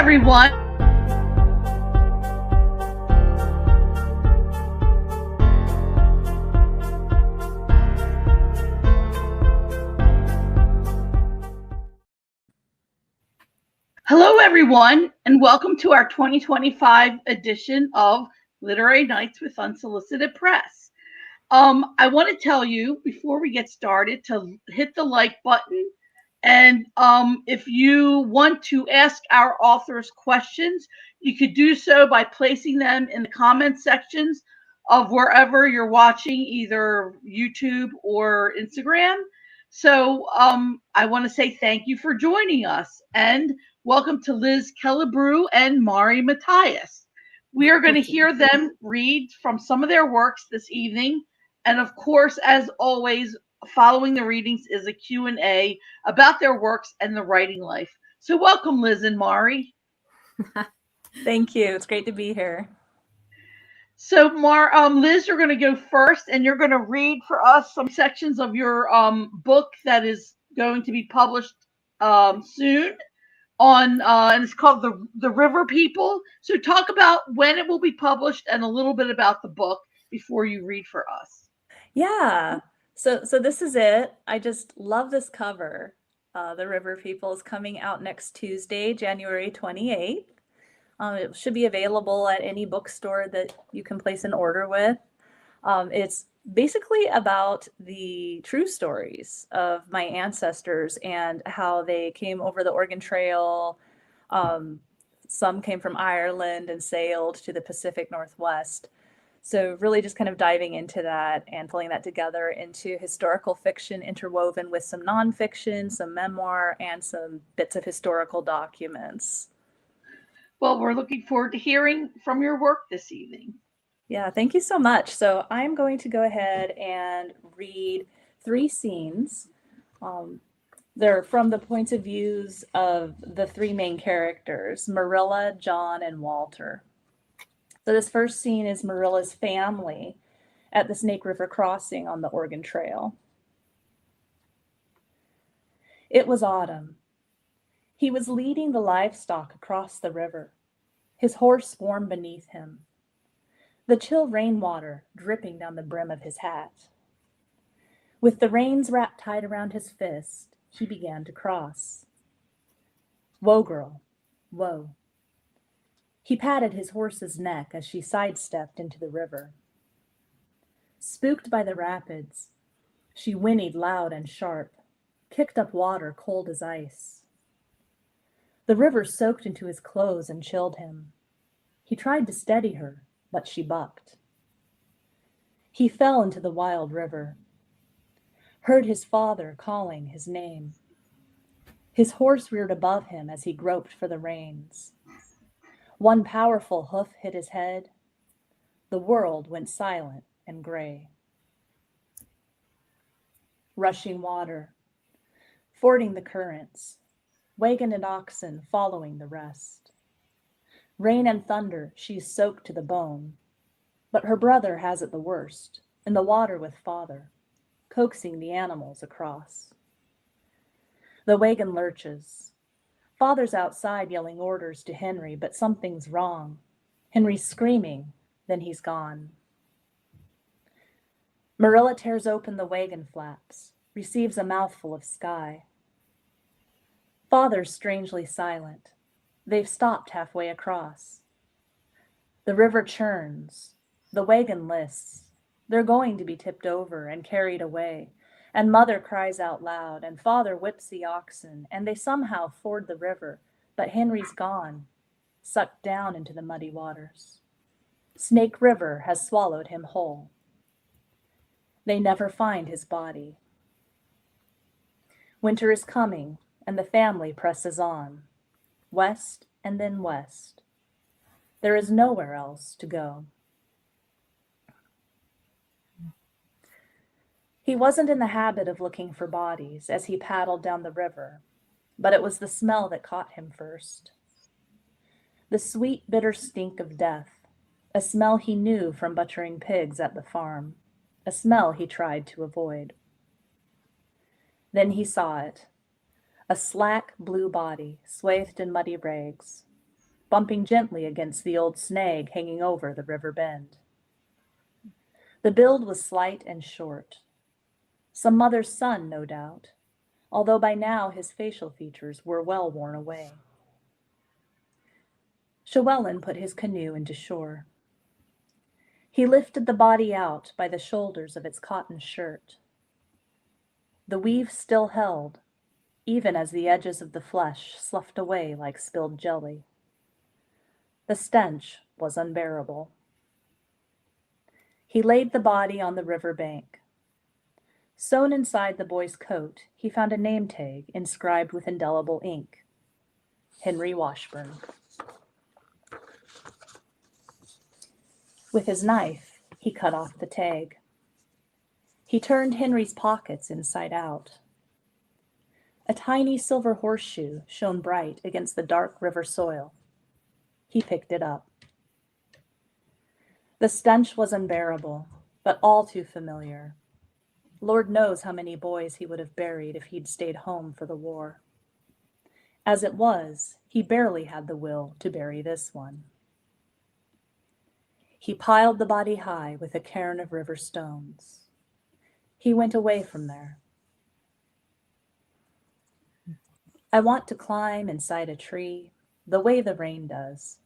everyone. Hello, everyone, and welcome to our 2025 edition of Literary Nights with Unsolicited Press. I want to tell you before we get started to hit the like button. And if you want to ask our authors questions, you could do so by placing them in the comment sections of wherever you're watching, either YouTube or Instagram. So I want to say thank you for joining us and welcome to Liz Kellebrew and Mari Matthias. We are going to hear them read from some of their works this evening. And of course, as always, following the readings is a Q&A about their works and the writing life. So welcome, Liz and Mari. Thank you. It's great to be here. So Liz, you're going to go first, and you're going to read for us some sections of your book that is going to be published soon on, and it's called the River People. So talk about when it will be published and a little bit about the book before you read for us. Yeah. So this is it. I just love this cover. The River People is coming out next Tuesday, January 28th. It should be available at any bookstore that you can place an order with. It's basically about the true stories of my ancestors and how they came over the Oregon Trail. Some came from Ireland and sailed to the Pacific Northwest. So really just kind of diving into that and pulling that together into historical fiction interwoven with some nonfiction, some memoir, and some bits of historical documents. Well, we're looking forward to hearing from your work this evening. Yeah, thank you so much. So I'm going to go ahead and read 3 scenes. They're from the points of views of the 3 main characters, Marilla, John, and Walter. So this first scene is Marilla's family at the Snake River crossing on the Oregon Trail. It was autumn. He was leading the livestock across the river. His horse swarmed beneath him, the chill rainwater dripping down the brim of his hat. With the reins wrapped tight around his fist, he began to cross. Whoa, girl, whoa. He patted his horse's neck as she sidestepped into the river. Spooked by the rapids, she whinnied loud and sharp, kicked up water cold as ice. The river soaked into his clothes and chilled him. He tried to steady her, but she bucked. He fell into the wild river, heard his father calling his name. His horse reared above him as he groped for the reins. One powerful hoof hit his head. The world went silent and gray. Rushing water, fording the currents, wagon and oxen following the rest. Rain and thunder, she's soaked to the bone, but her brother has it the worst, in the water with father, coaxing the animals across. The wagon lurches. Father's outside yelling orders to Henry, but something's wrong. Henry's screaming, then he's gone. Marilla tears open the wagon flaps, receives a mouthful of sky. Father's strangely silent. They've stopped halfway across. The river churns. The wagon lists. They're going to be tipped over and carried away. And mother cries out loud, and father whips the oxen, and they somehow ford the river, but Henry's gone, sucked down into the muddy waters. Snake River has swallowed him whole. They never find his body. Winter is coming, and the family presses on, west and then west. There is nowhere else to go. He wasn't in the habit of looking for bodies as he paddled down the river, but it was the smell that caught him first. The sweet, bitter stink of death, a smell he knew from butchering pigs at the farm, a smell he tried to avoid. Then he saw it, a slack blue body swathed in muddy rags, bumping gently against the old snag hanging over the river bend. The build was slight and short. Some mother's son, no doubt, although by now his facial features were well worn away. Llewellyn put his canoe into shore. He lifted the body out by the shoulders of its cotton shirt. The weave still held, even as the edges of the flesh sloughed away like spilled jelly. The stench was unbearable. He laid the body on the river bank. Sewn inside the boy's coat, he found a name tag inscribed with indelible ink. Henry Washburn. With his knife, he cut off the tag. He turned Henry's pockets inside out. A tiny silver horseshoe shone bright against the dark river soil. He picked it up. The stench was unbearable, but all too familiar. Lord knows how many boys he would have buried if he'd stayed home for the war. As it was, he barely had the will to bury this one. He piled the body high with a cairn of river stones. He went away from there. I want to climb inside a tree, the way the rain does,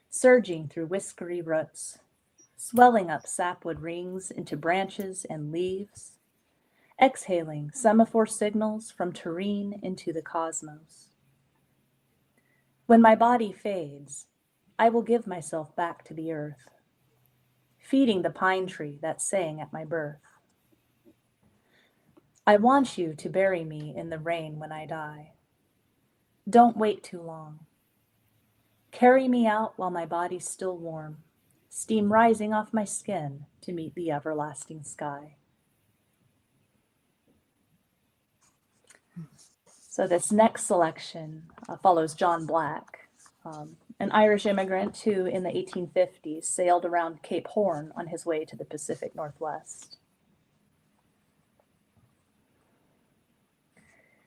surging through whiskery roots, swelling up sapwood rings into branches and leaves, exhaling semaphore signals from terrene into the cosmos. When my body fades, I will give myself back to the earth, feeding the pine tree that sang at my birth. I want you to bury me in the rain when I die. Don't wait too long. Carry me out while my body's still warm, steam rising off my skin to meet the everlasting sky. So this next selection follows John Black, an Irish immigrant who in the 1850s sailed around Cape Horn on his way to the Pacific Northwest.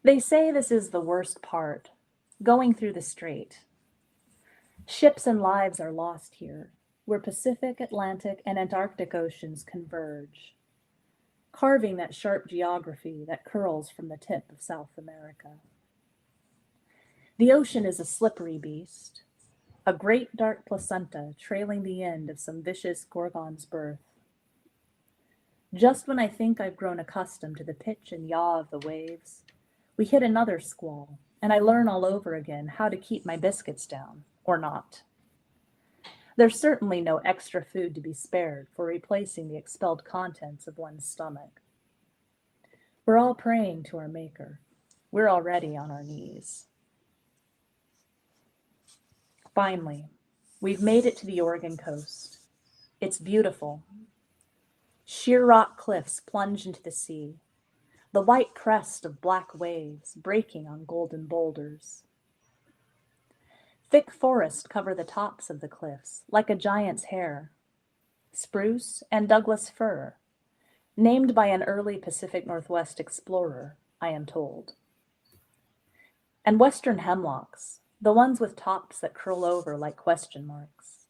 They say this is the worst part, going through the strait. Ships and lives are lost here, where Pacific, Atlantic, and Antarctic oceans converge, carving that sharp geography that curls from the tip of South America. The ocean is a slippery beast, a great dark placenta trailing the end of some vicious gorgon's birth. Just when I think I've grown accustomed to the pitch and yaw of the waves, we hit another squall, and I learn all over again how to keep my biscuits down, or not. There's certainly no extra food to be spared for replacing the expelled contents of one's stomach. We're all praying to our Maker. We're already on our knees. Finally, we've made it to the Oregon coast. It's beautiful. Sheer rock cliffs plunge into the sea, the white crest of black waves breaking on golden boulders. Thick forests cover the tops of the cliffs like a giant's hair. Spruce and Douglas fir, named by an early Pacific Northwest explorer, I am told. And western hemlocks, the ones with tops that curl over like question marks.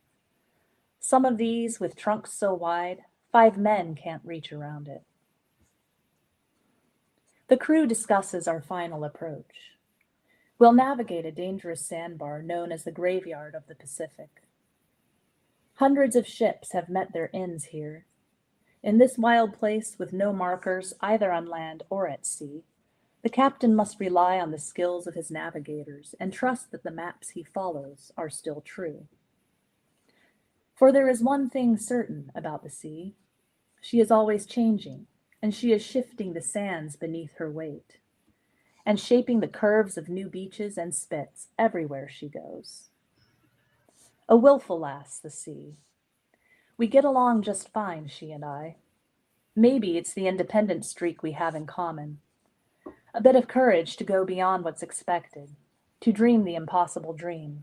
Some of these with trunks so wide, 5 men can't reach around it. The crew discusses our final approach. We'll navigate a dangerous sandbar known as the Graveyard of the Pacific. Hundreds of ships have met their ends here. In this wild place with no markers either on land or at sea, the captain must rely on the skills of his navigators and trust that the maps he follows are still true. For there is one thing certain about the sea. She is always changing, and she is shifting the sands beneath her weight, and shaping the curves of new beaches and spits everywhere she goes. A willful lass, the sea. We get along just fine, she and I. Maybe it's the independent streak we have in common. A bit of courage to go beyond what's expected, to dream the impossible dream.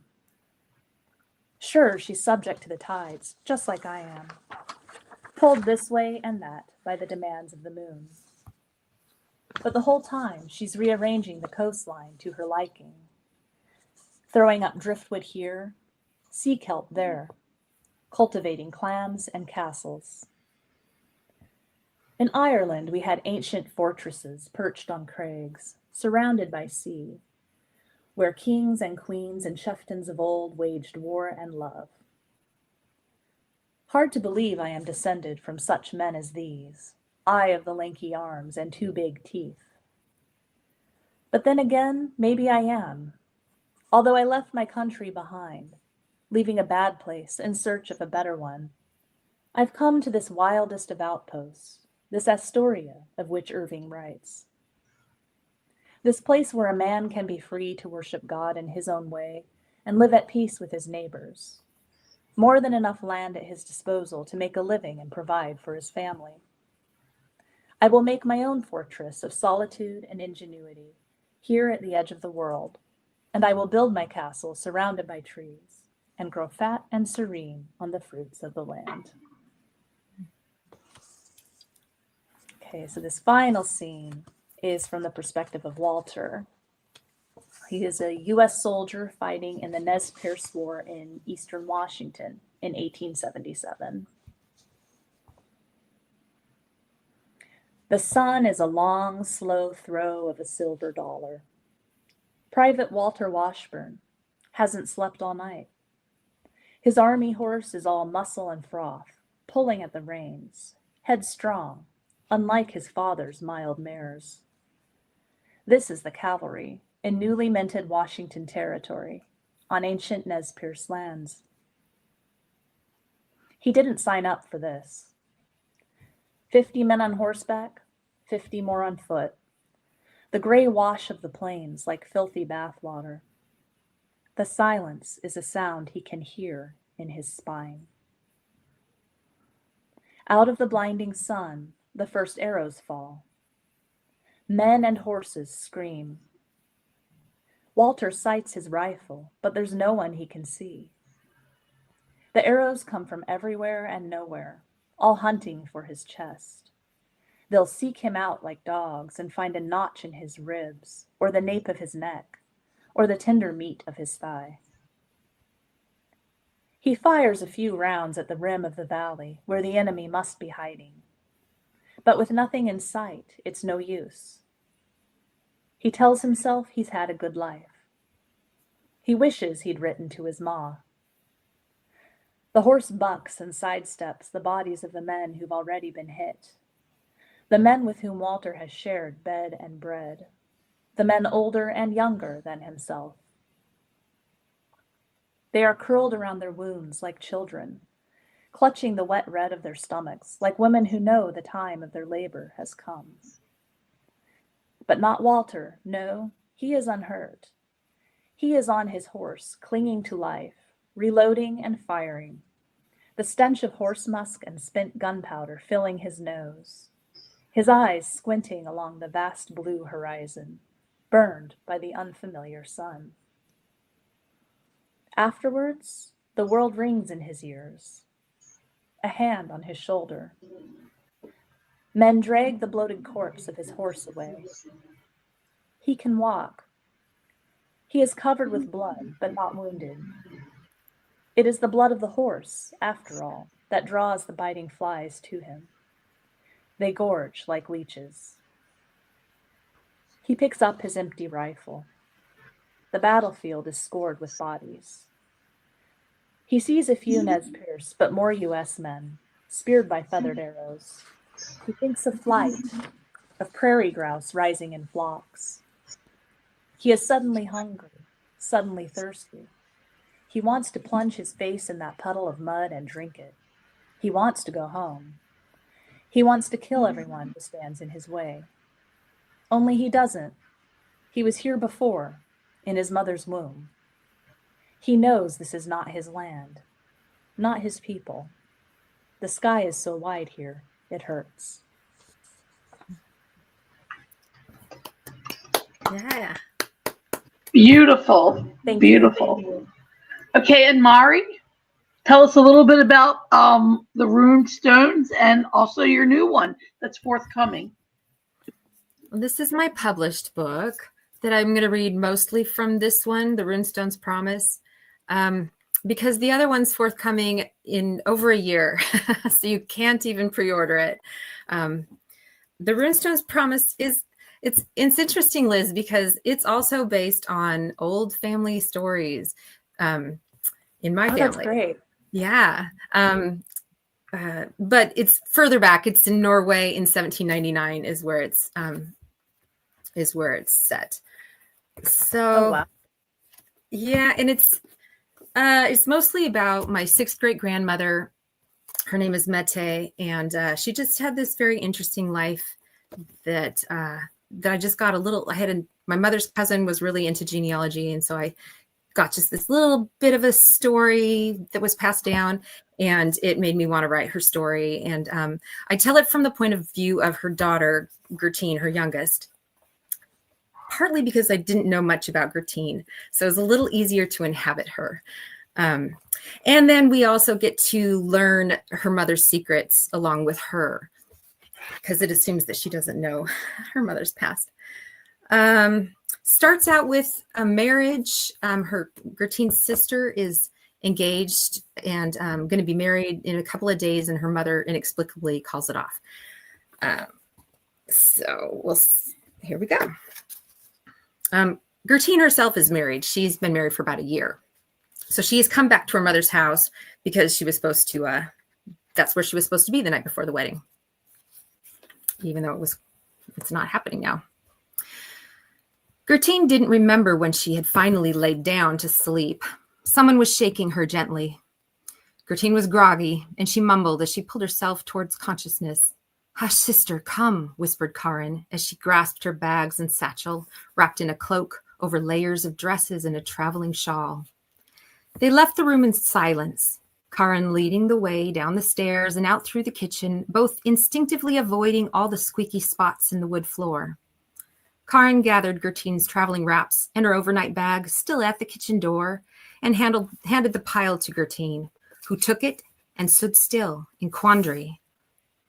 Sure, she's subject to the tides, just like I am, pulled this way and that by the demands of the moon. But the whole time, she's rearranging the coastline to her liking. throwing up driftwood here, sea kelp there, cultivating clams and castles. In Ireland, we had ancient fortresses perched on crags, surrounded by sea, where kings and queens and chieftains of old waged war and love. Hard to believe I am descended from such men as these, I of the lanky arms and two big teeth. But then again, maybe I am, although I left my country behind, leaving a bad place in search of a better one. I've come to this wildest of outposts, this Astoria of which Irving writes. This place where a man can be free to worship God in his own way and live at peace with his neighbors. More than enough land at his disposal to make a living and provide for his family. I will make my own fortress of solitude and ingenuity here at the edge of the world, and I will build my castle surrounded by trees and grow fat and serene on the fruits of the land. Okay, so this final scene is from the perspective of Walter. He is a U.S. soldier fighting in the Nez Perce War in eastern Washington in 1877. The sun is a long, slow throw of a silver dollar. Private Walter Washburn hasn't slept all night. His army horse is all muscle and froth, pulling at the reins, headstrong, unlike his father's mild mares. This is the cavalry in newly minted Washington territory on ancient Nez Perce lands. He didn't sign up for this. 50 men on horseback, 50 more on foot. The gray wash of the plains like filthy bathwater. The silence is a sound he can hear in his spine. Out of the blinding sun, the first arrows fall. Men and horses scream. Walter sights his rifle, but there's no one he can see. The arrows come from everywhere and nowhere, all hunting for his chest. They'll seek him out like dogs and find a notch in his ribs, or the nape of his neck, or the tender meat of his thigh. He fires a few rounds at the rim of the valley where the enemy must be hiding. But with nothing in sight, it's no use. He tells himself he's had a good life. He wishes he'd written to his ma. The horse bucks and sidesteps the bodies of the men who've already been hit. The men with whom Walter has shared bed and bread. The men older and younger than himself. They are curled around their wounds like children, clutching the wet red of their stomachs like women who know the time of their labor has come. But not Walter, no, he is unhurt. He is on his horse, clinging to life, reloading and firing, the stench of horse musk and spent gunpowder filling his nose, his eyes squinting along the vast blue horizon, burned by the unfamiliar sun. Afterwards, the world rings in his ears, a hand on his shoulder. Men drag the bloated corpse of his horse away. He can walk. He is covered with blood, but not wounded. It is the blood of the horse, after all, that draws the biting flies to him. They gorge like leeches. He picks up his empty rifle. The battlefield is scored with bodies. He sees a few Nez Perce, but more U.S. men, speared by feathered arrows. He thinks of flight, of prairie grouse rising in flocks. He is suddenly hungry, suddenly thirsty. He wants to plunge his face in that puddle of mud and drink it. He wants to go home. He wants to kill everyone who stands in his way. Only he doesn't. He was here before, in his mother's womb. He knows this is not his land, not his people. The sky is so wide here, it hurts. Yeah. Beautiful. Thank Beautiful. you. Okay, and Mari, tell us a little bit about the rune stones and also your new one that's forthcoming. This is my published book. that I'm going to read mostly from this one, The Runestone's Promise, because the other one's forthcoming in over a year, so you can't even pre-order it. The Runestone's Promise it's interesting, Liz, because it's also based on old family stories in my family. That's great. Yeah. But it's further back. It's in Norway in 1799 is where it's set. So, wow. Yeah, and it's mostly about my 6th great grandmother. Her name is Mette, and she just had this very interesting life that I just got a little. My mother's cousin was really into genealogy, and so I got just this little bit of a story that was passed down, and it made me want to write her story. And I tell it from the point of view of her daughter, Gertine, her youngest, partly because I didn't know much about Gertine, so it was a little easier to inhabit her. And then we also get to learn her mother's secrets along with her, because it assumes that she doesn't know her mother's past. Starts out with a marriage. Gertine's sister is engaged and going to be married in a couple of days, and her mother inexplicably calls it off. Here we go. Gertine herself is married. She's been married for about a year. So she has come back to her mother's house because she was supposed to, that's where she was supposed to be the night before the wedding, even though it's not happening now. Gertine didn't remember when she had finally laid down to sleep. Someone was shaking her gently. Gertine was groggy, and she mumbled as she pulled herself towards consciousness. "Hush, sister, come," whispered Karin as she grasped her bags and satchel, wrapped in a cloak over layers of dresses and a traveling shawl. They left the room in silence, Karin leading the way down the stairs and out through the kitchen, both instinctively avoiding all the squeaky spots in the wood floor. Karin gathered Gertine's traveling wraps and her overnight bag still at the kitchen door and handed the pile to Gertine, who took it and stood still in quandary.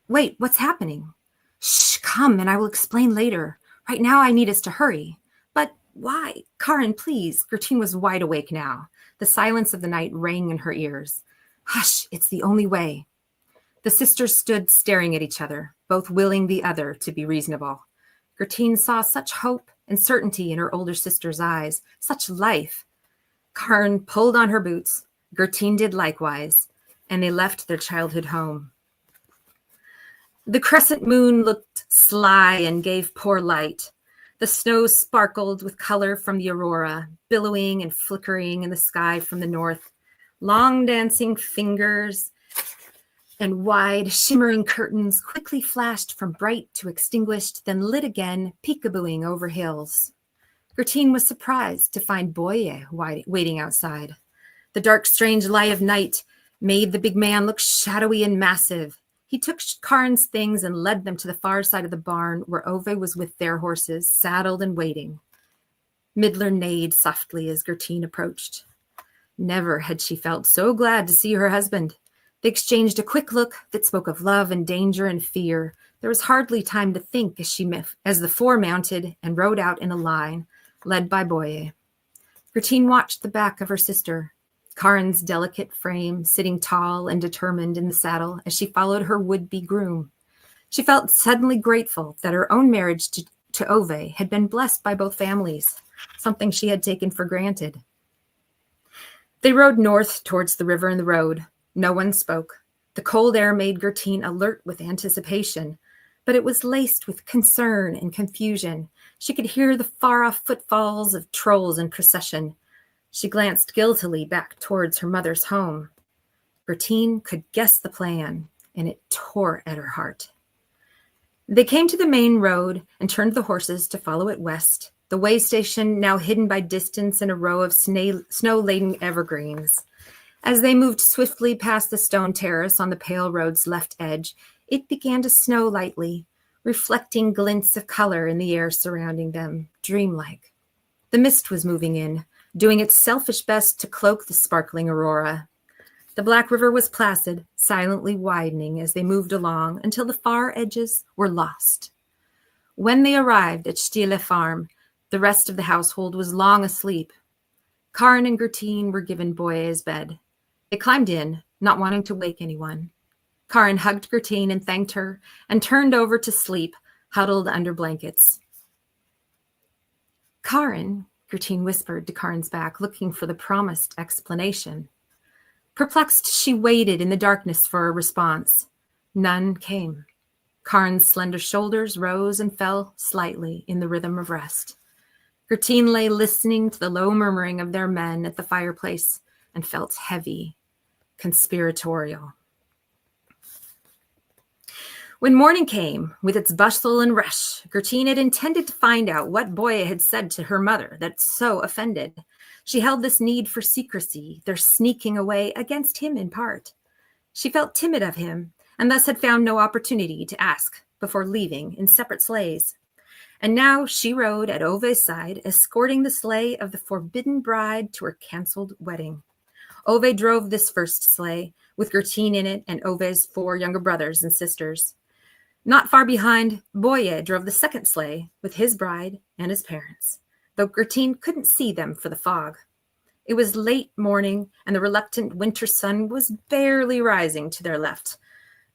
"Wait, what's happening?" "Shh, come, and I will explain later. Right now I need us to hurry." "But why? Karin, please." Gertine was wide awake now. The silence of the night rang in her ears. "Hush, it's the only way." The sisters stood staring at each other, both willing the other to be reasonable. Gertine saw such hope and certainty in her older sister's eyes, such life. Karin pulled on her boots. Gertine did likewise, and they left their childhood home. The crescent moon looked sly and gave poor light. The snow sparkled with color from the aurora, billowing and flickering in the sky from the north. Long dancing fingers and wide, shimmering curtains quickly flashed from bright to extinguished, then lit again, peekabooing over hills. Gertine was surprised to find Boye waiting outside. The dark, strange light of night made the big man look shadowy and massive. He took Karin's things and led them to the far side of the barn where Ove was with their horses, saddled and waiting. Midler neighed softly as Gertine approached. Never had she felt so glad to see her husband. They exchanged a quick look that spoke of love and danger and fear. There was hardly time to think as the four mounted and rode out in a line, led by Boye. Gertine watched the back of her sister, Karin's delicate frame sitting tall and determined in the saddle as she followed her would-be groom. She felt suddenly grateful that her own marriage to Ove had been blessed by both families, something she had taken for granted. They rode north towards the river and the road. No one spoke. The cold air made Gertine alert with anticipation, but it was laced with concern and confusion. She could hear the far-off footfalls of trolls in procession. She glanced guiltily back towards her mother's home. Gertine could guess the plan, and it tore at her heart. They came to the main road and turned the horses to follow it west, the way station now hidden by distance in a row of snow-laden evergreens. As they moved swiftly past the stone terrace on the pale road's left edge, it began to snow lightly, reflecting glints of color in the air surrounding them, dreamlike. The mist was moving in, doing its selfish best to cloak the sparkling aurora. The Black River was placid, silently widening as they moved along until the far edges were lost. When they arrived at Stille Farm, The rest of the household was long asleep. Karin and Gertine were given Boye's bed. They climbed in, not wanting to wake anyone. Karin hugged Gertine and thanked her and turned over to sleep, huddled under blankets. Karin, Gertine whispered to Karin's back, looking for the promised explanation. Perplexed, she waited in the darkness for a response. None came. Karin's slender shoulders rose and fell slightly in the rhythm of rest. Gertine lay listening to the low murmuring of their men at the fireplace and felt heavy, conspiratorial. When morning came, with its bustle and rush, Gertine had intended to find out what Boye had said to her mother that so offended. She held this need for secrecy, their sneaking away against him in part. She felt timid of him, and thus had found no opportunity to ask before leaving in separate sleighs. And now she rode at Ove's side, escorting the sleigh of the forbidden bride to her canceled wedding. Ove drove this first sleigh, with Gertine in it and Ove's 4 younger brothers and sisters. Not far behind, Boye drove the second sleigh with his bride and his parents, though Gertine couldn't see them for the fog. It was late morning, and the reluctant winter sun was barely rising to their left,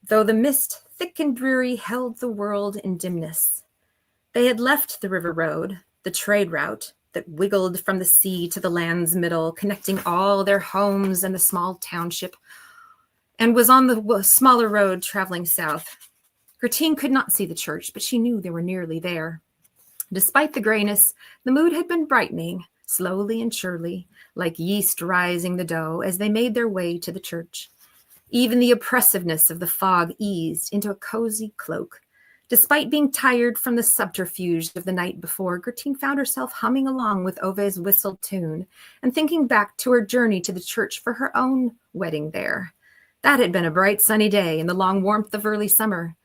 though the mist, thick and dreary, held the world in dimness. They had left the river road, the trade route that wiggled from the sea to the land's middle, connecting all their homes and the small township, and was on the smaller road traveling south. Gertine could not see the church, but she knew they were nearly there. Despite the grayness, the mood had been brightening, slowly and surely, like yeast rising the dough as they made their way to the church. Even the oppressiveness of the fog eased into a cozy cloak. Despite being tired from the subterfuge of the night before, Gertine found herself humming along with Ove's whistled tune and thinking back to her journey to the church for her own wedding there. That had been a bright sunny day in the long warmth of early summer.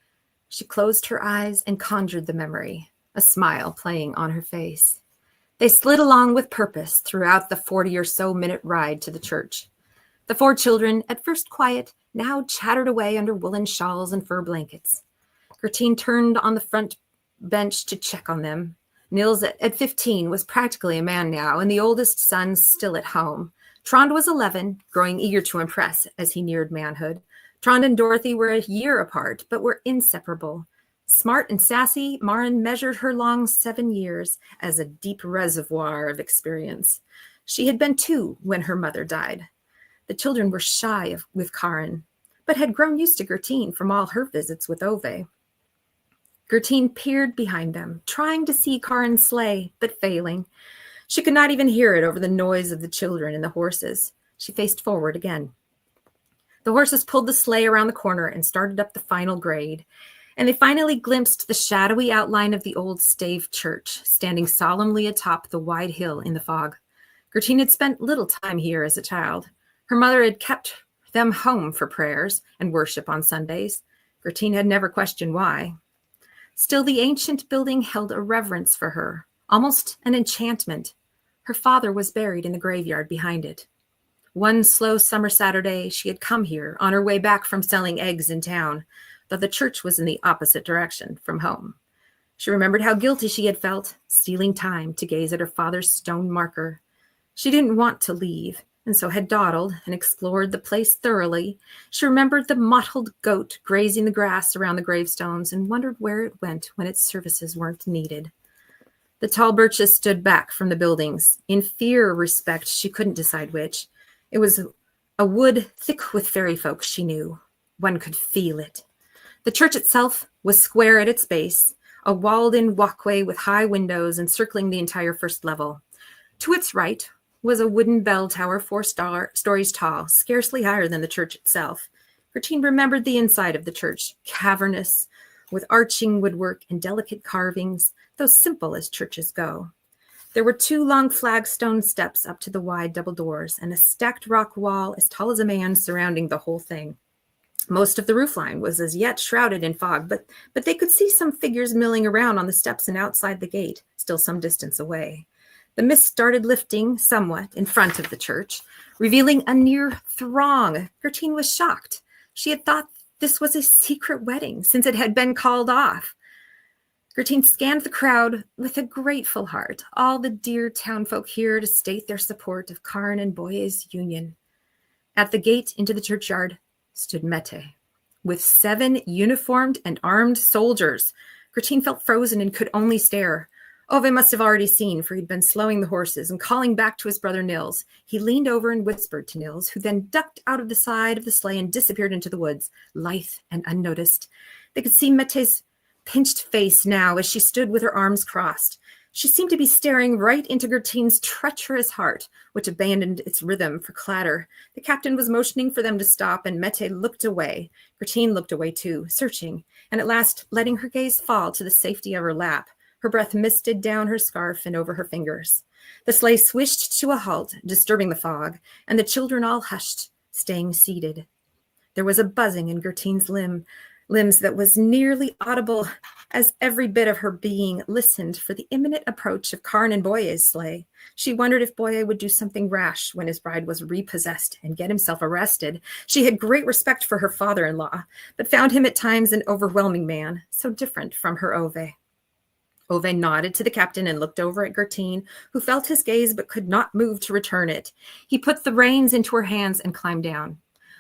She closed her eyes and conjured the memory, a smile playing on her face. They slid along with purpose throughout the 40 or so minute ride to the church. The 4 children, at first quiet, now chattered away under woolen shawls and fur blankets. Gertine turned on the front bench to check on them. Nils, at 15, was practically a man now, and the oldest son still at home. Trond was 11, growing eager to impress as he neared manhood. Trond and Dorothy were a year apart, but were inseparable. Smart and sassy, Maren measured her long 7 years as a deep reservoir of experience. She had been 2 when her mother died. The children were shy with Karin, but had grown used to Gertine from all her visits with Ove. Gertine peered behind them, trying to see Karin's sleigh, but failing. She could not even hear it over the noise of the children and the horses. She faced forward again. The horses pulled the sleigh around the corner and started up the final grade, and they finally glimpsed the shadowy outline of the old stave church, standing solemnly atop the wide hill in the fog. Gertine had spent little time here as a child. Her mother had kept them home for prayers and worship on Sundays. Gertine had never questioned why. Still, the ancient building held a reverence for her, almost an enchantment. Her father was buried in the graveyard behind it. One slow summer Saturday, she had come here on her way back from selling eggs in town, though the church was in the opposite direction from home. She remembered how guilty she had felt, stealing time to gaze at her father's stone marker. She didn't want to leave, and so had dawdled and explored the place thoroughly. She remembered the mottled goat grazing the grass around the gravestones and wondered where it went when its services weren't needed. The tall birches stood back from the buildings. In fear or respect, she couldn't decide which. It was a wood thick with fairy folk, she knew. One could feel it. The church itself was square at its base, a walled-in walkway with high windows encircling the entire first level. To its right was a wooden bell tower 4 stories tall, scarcely higher than the church itself. Gertine remembered the inside of the church, cavernous, with arching woodwork and delicate carvings, though simple as churches go. There were 2 long flagstone steps up to the wide double doors and a stacked rock wall as tall as a man surrounding the whole thing. Most of the roofline was as yet shrouded in fog, but they could see some figures milling around on the steps and outside the gate, still some distance away. The mist started lifting somewhat in front of the church, revealing a near throng. Gertine was shocked. She had thought this was a secret wedding since it had been called off. Gertine scanned the crowd with a grateful heart, all the dear townfolk here to state their support of Karn and Boye's union. At the gate into the churchyard stood Mette, with 7 uniformed and armed soldiers. Gertine felt frozen and could only stare. Ove must have already seen, for he'd been slowing the horses and calling back to his brother Nils. He leaned over and whispered to Nils, who then ducked out of the side of the sleigh and disappeared into the woods, lithe and unnoticed. They could see Mette's pinched face now as she stood with her arms crossed. She seemed to be staring right into Gertine's treacherous heart, which abandoned its rhythm for clatter. The captain was motioning for them to stop, and Mette looked away. Gertine looked away too, searching, and at last letting her gaze fall to the safety of her lap. Her breath misted down her scarf and over her fingers. The sleigh swished to a halt, disturbing the fog, and the children all hushed, staying seated. There was a buzzing in Gertine's limbs that was nearly audible as every bit of her being listened for the imminent approach of Karn and Boye's sleigh. She wondered if Boye would do something rash when his bride was repossessed and get himself arrested. She had great respect for her father-in-law, but found him at times an overwhelming man, so different from her Ove. Ove nodded to the captain and looked over at Gertine, who felt his gaze but could not move to return it. He put the reins into her hands and climbed down.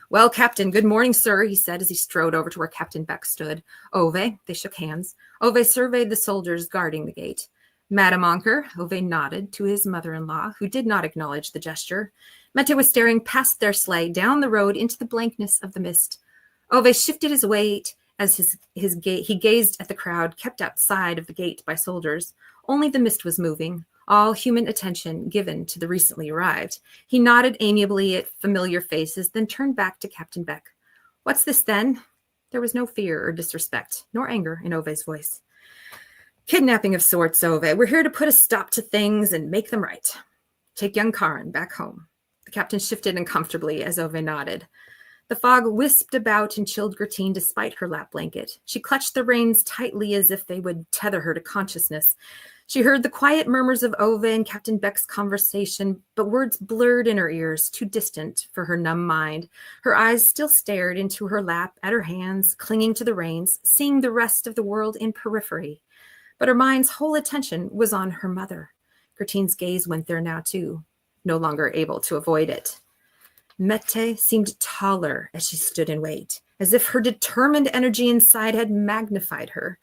Well, Captain, good morning, sir, he said as he strode over to where Captain Beck stood. Ove, they shook hands. Ove surveyed the soldiers guarding the gate. Madam Onker, Ove nodded to his mother-in-law, who did not acknowledge the gesture. Mette was staring past their sleigh, down the road into the blankness of the mist. Ove shifted his weight as he gazed at the crowd kept outside of the gate by soldiers. Only the mist was moving, all human attention given to the recently arrived. He nodded amiably at familiar faces, then turned back to Captain Beck. What's this then? There was no fear or disrespect, nor anger in Ove's voice. Kidnapping of sorts, Ove. We're here to put a stop to things and make them right. Take young Karin back home. The captain shifted uncomfortably as Ove nodded. The fog wisped about and chilled Gertine despite her lap blanket. She clutched the reins tightly as if they would tether her to consciousness. She heard the quiet murmurs of Ove and Captain Beck's conversation, but words blurred in her ears, too distant for her numb mind. Her eyes still stared into her lap, at her hands, clinging to the reins, seeing the rest of the world in periphery. But her mind's whole attention was on her mother. Gertine's gaze went there now, too, no longer able to avoid it. Mette seemed taller as she stood in wait, as if her determined energy inside had magnified her,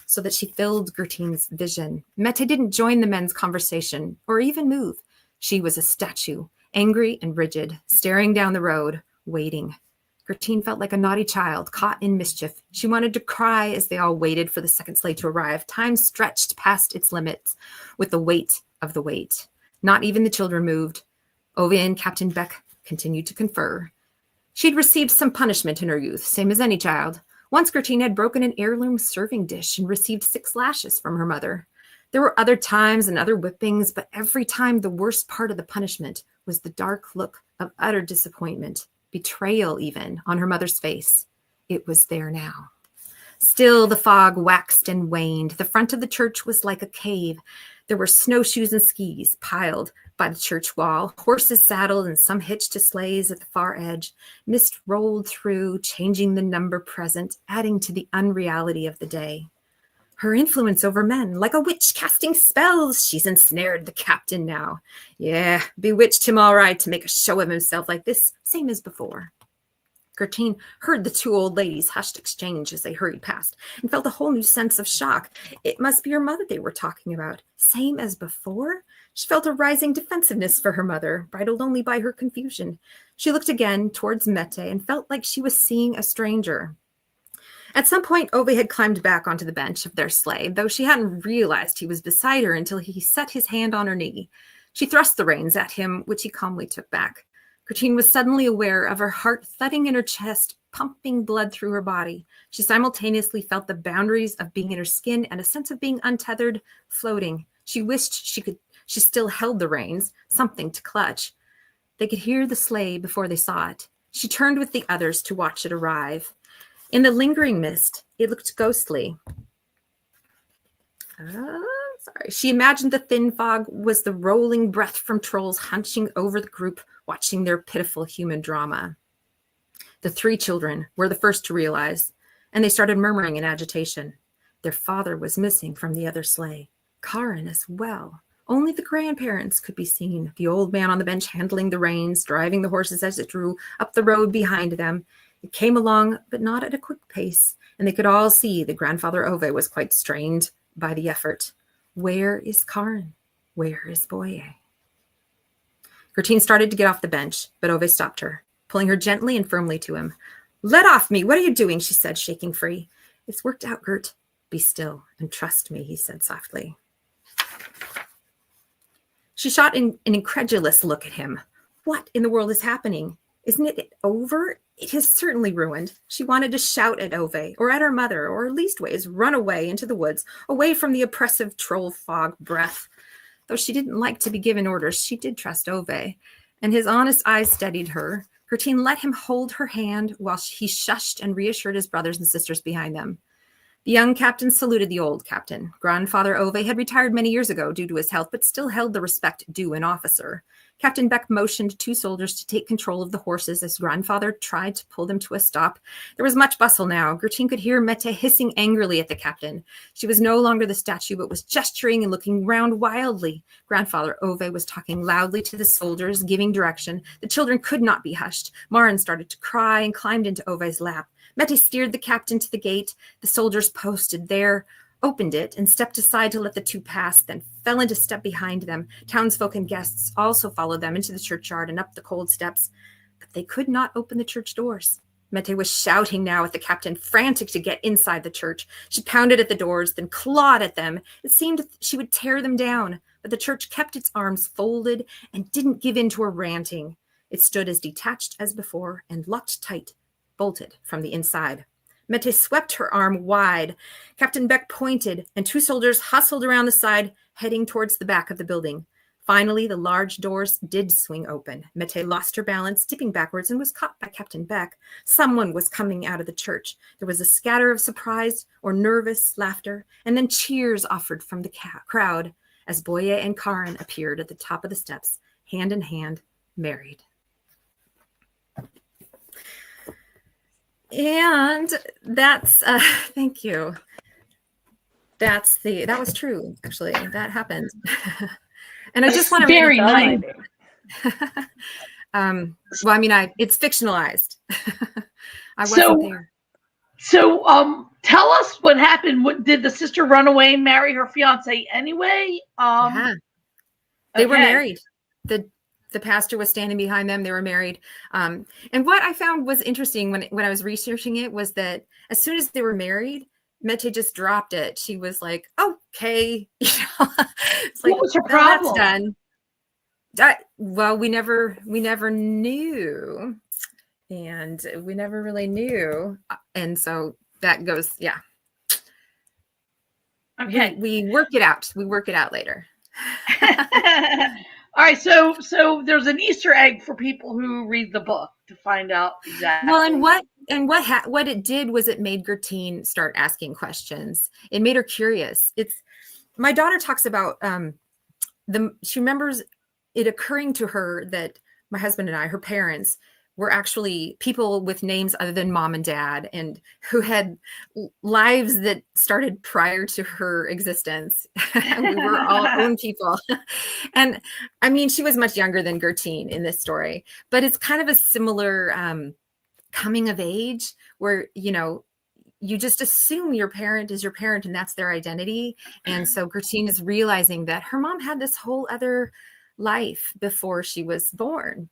so that she filled Gertine's vision. Mette didn't join the men's conversation or even move. She was a statue, angry and rigid, staring down the road, waiting. Gertine felt like a naughty child caught in mischief. She wanted to cry as they all waited for the second sleigh to arrive. Time stretched past its limits with the weight of the wait. Not even the children moved. Ove and Captain Beck continued to confer. She'd received some punishment in her youth, same as any child. Once Gertine had broken an heirloom serving dish and received 6 lashes from her mother. There were other times and other whippings, but every time the worst part of the punishment was the dark look of utter disappointment, betrayal even, on her mother's face. It was there now. Still, the fog waxed and waned. The front of the church was like a cave. There were snowshoes and skis piled by the church wall, horses saddled and some hitched to sleighs at the far edge. Mist rolled through, changing the number present, adding to the unreality of the day. Her influence over men, like a witch casting spells. She's ensnared the captain now. Yeah, bewitched him all right to make a show of himself like this, same as before. Gertine heard the 2 old ladies' hushed exchange as they hurried past and felt a whole new sense of shock. It must be her mother they were talking about. Same as before? She felt a rising defensiveness for her mother, bridled only by her confusion. She looked again towards Mette and felt like she was seeing a stranger. At some point, Ove had climbed back onto the bench of their sleigh, though she hadn't realized he was beside her until he set his hand on her knee. She thrust the reins at him, which he calmly took back. Gertine was suddenly aware of her heart thudding in her chest, pumping blood through her body. She simultaneously felt the boundaries of being in her skin and a sense of being untethered, floating. She wished she still held the reins, something to clutch. They could hear the sleigh before they saw it. She turned with the others to watch it arrive. In the lingering mist, it looked ghostly. She imagined the thin fog was the rolling breath from trolls hunching over the group, watching their pitiful human drama. The 3 children were the first to realize, and they started murmuring in agitation. Their father was missing from the other sleigh, Karin as well. Only the grandparents could be seen, the old man on the bench handling the reins, driving the horses as it drew up the road behind them. It came along, but not at a quick pace, and they could all see that Grandfather Ove was quite strained by the effort. Where is Karin? Where is Boye? Gertine started to get off the bench, but Ove stopped her, pulling her gently and firmly to him. Let off me! What are you doing? She said, shaking free. It's worked out, Gert. Be still and trust me, he said softly. She shot an incredulous look at him. What in the world is happening? Isn't it over? It is certainly ruined. She wanted to shout at Ove, or at her mother, or leastways run away into the woods, away from the oppressive troll fog breath. Though she didn't like to be given orders, she did trust Ove, and his honest eyes steadied her. Gertine let him hold her hand while he shushed and reassured his brothers and sisters behind them. The young captain saluted the old captain. Grandfather Ove had retired many years ago due to his health, but still held the respect due an officer. Captain Beck motioned 2 soldiers to take control of the horses as Grandfather tried to pull them to a stop. There was much bustle now. Gertine could hear Mette hissing angrily at the captain. She was no longer the statue, but was gesturing and looking round wildly. Grandfather Ove was talking loudly to the soldiers, giving direction. The children could not be hushed. Maren started to cry and climbed into Ove's lap. Mette steered the captain to the gate. The soldiers posted there, opened it, and stepped aside to let the 2 pass, then fell into step behind them. Townsfolk and guests also followed them into the churchyard and up the cold steps. But they could not open the church doors. Mette was shouting now at the captain, frantic to get inside the church. She pounded at the doors, then clawed at them. It seemed she would tear them down, but the church kept its arms folded and didn't give in to her ranting. It stood as detached as before and locked tight, bolted from the inside. Mette swept her arm wide. Captain Beck pointed, and 2 soldiers hustled around the side, heading towards the back of the building. Finally, the large doors did swing open. Mette lost her balance, tipping backwards, and was caught by Captain Beck. Someone was coming out of the church. There was a scatter of surprised or nervous laughter, and then cheers offered from the crowd as Boye and Karin appeared at the top of the steps, hand in hand, married. And that's thank you. That was true, actually. That happened. And I just want to very nice. Well, I mean, it's fictionalized. I wasn't there. So tell us what happened. What did the sister run away and marry her fiance anyway? Yeah. They were married. The pastor was standing behind them. They were married. And what I found was interesting when I was researching it was that as soon as they were married, Mette just dropped it. She was like, okay. It's like, what was her problem? That's done. Well, we never knew. And we never really knew. And so that goes, yeah. Okay. We work it out. We work it out later. All right, so there's an Easter egg for people who read the book to find out exactly. Well, what it did was it made Gertine start asking questions. It made her curious. My daughter talks about she remembers it occurring to her that my husband and I, her parents, were actually people with names other than mom and dad, and who had lives that started prior to her existence. We were all own people. And I mean, she was much younger than Gertine in this story, but it's kind of a similar coming of age where, you just assume your parent is your parent and that's their identity. And so Gertine is realizing that her mom had this whole other life before she was born.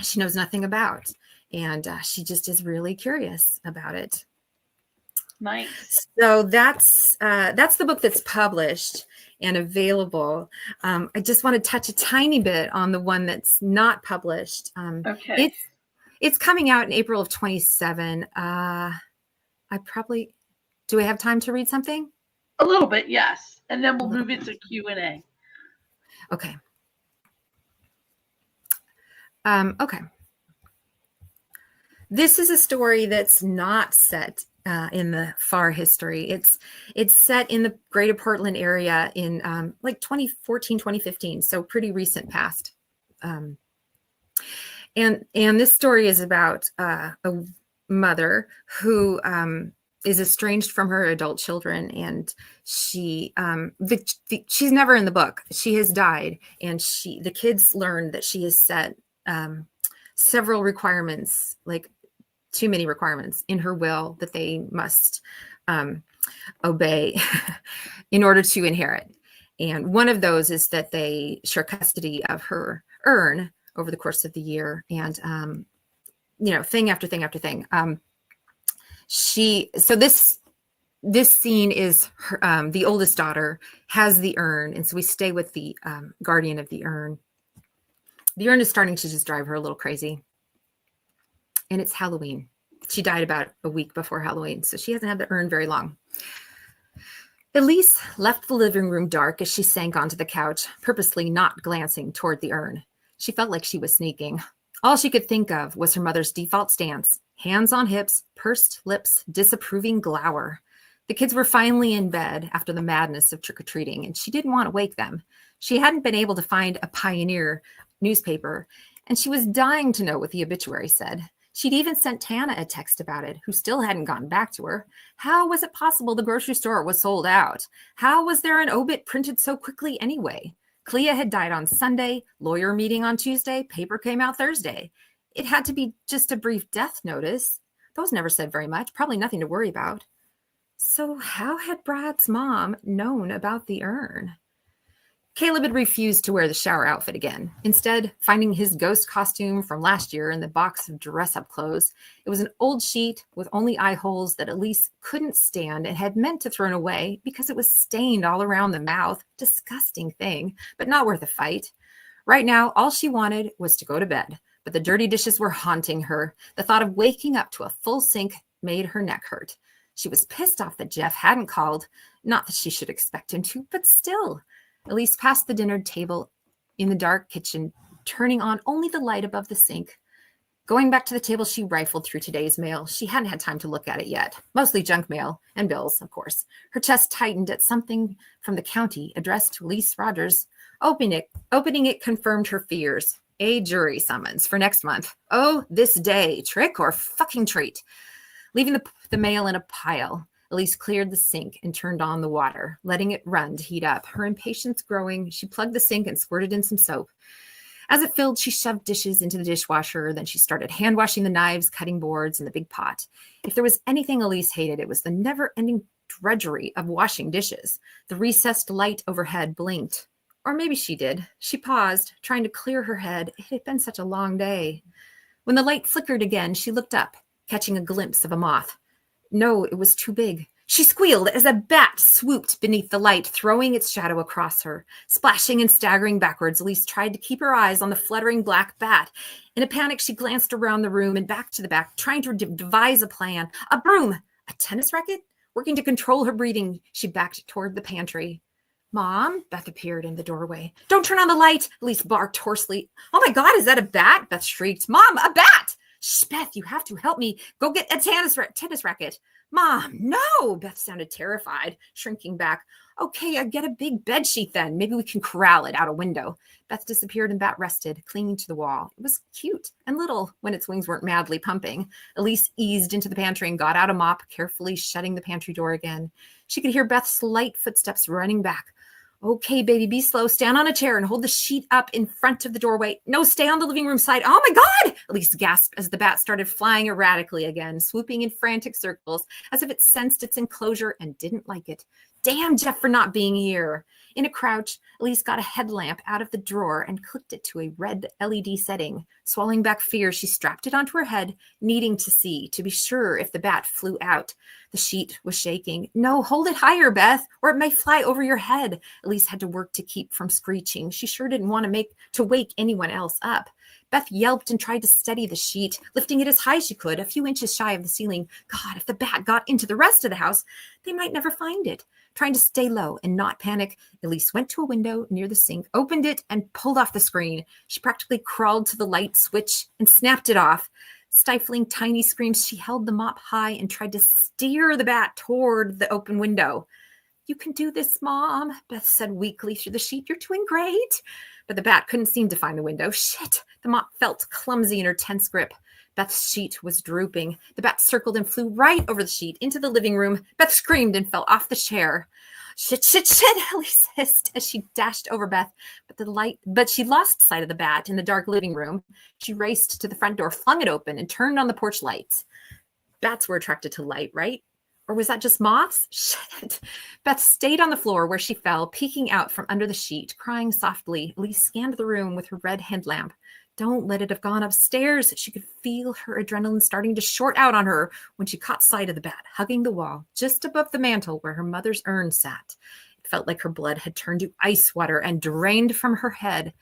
She knows nothing about, and she just is really curious about it. Nice. So that's the book that's published and available. I just want to touch a tiny bit on the one that's not published. Okay. It's coming out in April of 27. Do I have time to read something? A little bit, yes, and then we'll move into Q&A. Okay. Okay. This is a story that's not set in the far history. It's set in the greater Portland area in like 2014, 2015, so pretty recent past. And this story is about a mother who is estranged from her adult children, and she's never in the book. She has died, and the kids learned that she has set several requirements, like too many requirements in her will that they must obey in order to inherit. And one of those is that they share custody of her urn over the course of the year, and thing after thing after thing. This scene is her, the oldest daughter has the urn, and so we stay with the guardian of the urn. The urn is starting to just drive her a little crazy, and it's Halloween. She died about a week before Halloween, so she hasn't had the urn very long. Elise left the living room dark as she sank onto the couch, purposely not glancing toward the urn. She felt like she was sneaking. All she could think of was her mother's default stance, hands on hips, pursed lips, disapproving glower. The kids were finally in bed after the madness of trick-or-treating, and she didn't want to wake them. She hadn't been able to find a Pioneer newspaper, and she was dying to know what the obituary said. She'd even sent Tana a text about it, who still hadn't gotten back to her. How was it possible the grocery store was sold out? How was there an obit printed so quickly anyway? Clea had died on Sunday, lawyer meeting on Tuesday, paper came out Thursday. It had to be just a brief death notice. Those never said very much, probably nothing to worry about. So how had Brad's mom known about the urn? Caleb had refused to wear the shower outfit again. Instead, finding his ghost costume from last year in the box of dress-up clothes, it was an old sheet with only eye holes that Elise couldn't stand and had meant to throw it away because it was stained all around the mouth. Disgusting thing, but not worth a fight. Right now, all she wanted was to go to bed, but the dirty dishes were haunting her. The thought of waking up to a full sink made her neck hurt. She was pissed off that Jeff hadn't called. Not that she should expect him to, but still. Elise passed the dinner table in the dark kitchen, turning on only the light above the sink. Going back to the table, she rifled through today's mail. She hadn't had time to look at it yet. Mostly junk mail and bills, of course. Her chest tightened at something from the county addressed to Elise Rogers. Opening it confirmed her fears. A jury summons for next month. Oh, this day. Trick or fucking treat. Leaving the mail in a pile, Elise cleared the sink and turned on the water, letting it run to heat up. Her impatience growing, she plugged the sink and squirted in some soap. As it filled, she shoved dishes into the dishwasher. Then she started hand-washing the knives, cutting boards, and the big pot. If there was anything Elise hated, it was the never-ending drudgery of washing dishes. The recessed light overhead blinked. Or maybe she did. She paused, trying to clear her head. It had been such a long day. When the light flickered again, she looked up, catching a glimpse of a moth. No, it was too big. She squealed as a bat swooped beneath the light, throwing its shadow across her. Splashing and staggering backwards, Elise tried to keep her eyes on the fluttering black bat. In a panic, she glanced around the room and back to the back, trying to devise a plan. A broom! A tennis racket? Working to control her breathing, she backed toward the pantry. Mom? Beth appeared in the doorway. Don't turn on the light! Elise barked hoarsely. Oh my God, is that a bat? Beth shrieked. Mom, a bat! Shh, Beth, you have to help me. Go get a tennis racket. Mom, no! Beth sounded terrified, shrinking back. Okay, I get a big bed sheet then. Maybe we can corral it out a window. Beth disappeared and Bat rested, clinging to the wall. It was cute and little when its wings weren't madly pumping. Elise eased into the pantry and got out a mop, carefully shutting the pantry door again. She could hear Beth's light footsteps running back. Okay, baby, be slow. Stand on a chair and hold the sheet up in front of the doorway. No, stay on the living room side. Oh my God! Elise gasped as the bat started flying erratically again, swooping in frantic circles as if it sensed its enclosure and didn't like it. Damn Jeff for not being here. In a crouch, Elise got a headlamp out of the drawer and clicked it to a red LED setting. Swallowing back fear, she strapped it onto her head, needing to see, to be sure if the bat flew out. The sheet was shaking. No, hold it higher, Beth, or it may fly over your head. Elise had to work to keep from screeching. She sure didn't want to wake anyone else up. Beth yelped and tried to steady the sheet, lifting it as high as she could, a few inches shy of the ceiling. God, if the bat got into the rest of the house, they might never find it. Trying to stay low and not panic, Elise went to a window near the sink, opened it, and pulled off the screen. She practically crawled to the light switch and snapped it off. Stifling tiny screams, she held the mop high and tried to steer the bat toward the open window. You can do this, Mom, Beth said weakly through the sheet. You're doing great. But the bat couldn't seem to find the window. Shit, the mop felt clumsy in her tense grip. Beth's sheet was drooping. The bat circled and flew right over the sheet into the living room. Beth screamed and fell off the chair. Shit, shit, shit, Elise hissed as she dashed over Beth. But she lost sight of the bat in the dark living room. She raced to the front door, flung it open, and turned on the porch lights. Bats were attracted to light, right? Or was that just moths? Shit. Beth stayed on the floor where she fell, peeking out from under the sheet, crying softly. Elise scanned the room with her red headlamp. Don't let it have gone upstairs. She could feel her adrenaline starting to short out on her when she caught sight of the bat, hugging the wall just above the mantel where her mother's urn sat. It felt like her blood had turned to ice water and drained from her head.